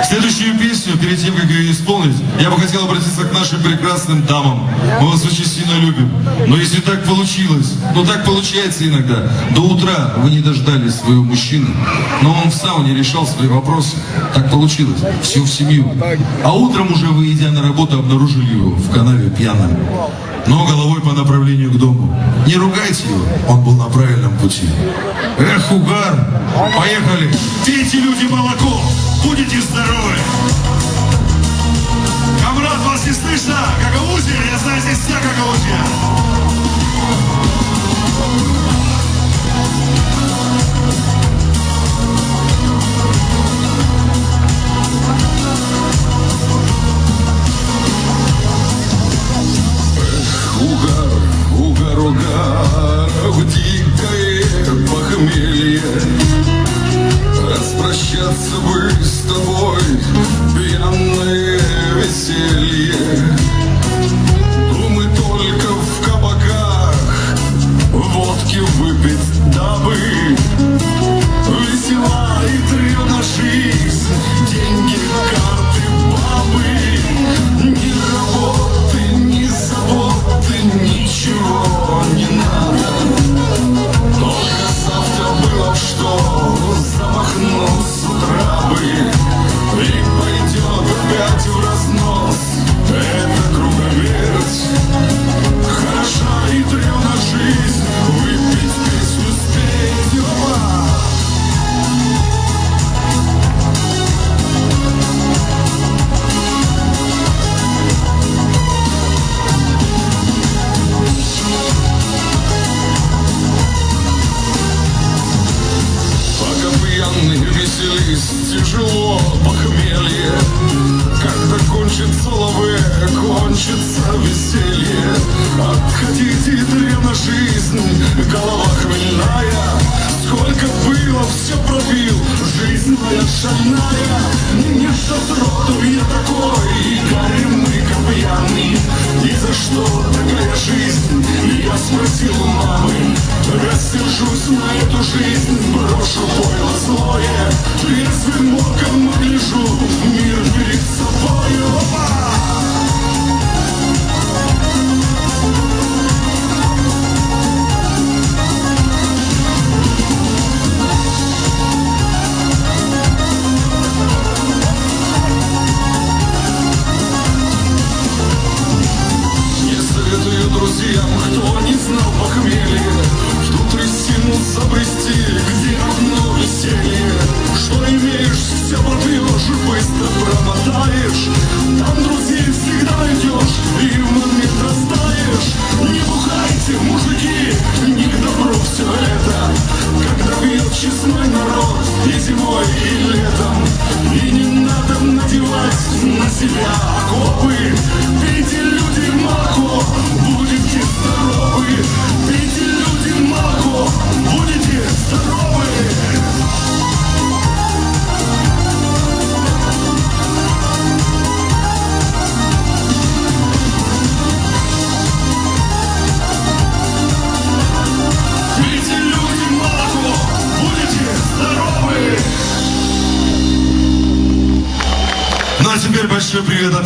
Следующую песню, перед тем, как ее исполнить, я бы хотел обратиться к нашим прекрасным дамам. Мы вас очень сильно любим. Но если так получилось, так получается иногда, до утра вы не дождались своего мужчины, но он в сауне решал свои вопросы, так получилось, все в семью. А утром уже вы, идя на работу, обнаружили его в канаве пьяным, но головой по направлению к дому. Не ругайте его, он был на правильном пути. Эх, угар, поехали. Пейте, люди, молоко, будете здоровы. Камрад, вас не слышно? Гагаузия? Я знаю, здесь вся Гагаузия. Угар, в дикое похмелье. Распрощаться бы с тобой, пьяное веселье. Думы только в кабаках, водки выпить дабы. Весела и трёна жизнь, деньги, карты, бабы. Ни работы, ни заботы, ничего не надо. Только завтра было б что замахнуть с утра бы. И пойдет опять в разнос эта круговерть. Хороша и трёна жизнь, выпить песню спеть, опа. Веселись, тяжело похмелье. Когда кончится лаве, кончится веселье. Отходите, древна жизнь, голова хмельная. Сколько было, все пропил, жизнь моя шальная. Не шатротов я такой, горемыка пьяный. И за что такая жизнь? Я спросил у мамы. Рассержусь на эту жизнь, брошу пойло злое. Трезвым оком огляжу мир перед собою. Не советую друзьям, кто не знал похмелья, в ту трясину забрести, где одно веселье. Что имеешь, все попьешь, быстро промотаешь. Там друзей всегда найдешь и в момент растаешь. Не бухайте, мужики, не к добру все это, когда бьет честной народ и зимой, и летом. И не надо надевать на себя окопы. Пейте, люди, молоко, будете здоровы. Пейте, люди, молоко, будете здоровы. Пейте, люди, молоко, будете здоровы. Ну а теперь большой привет от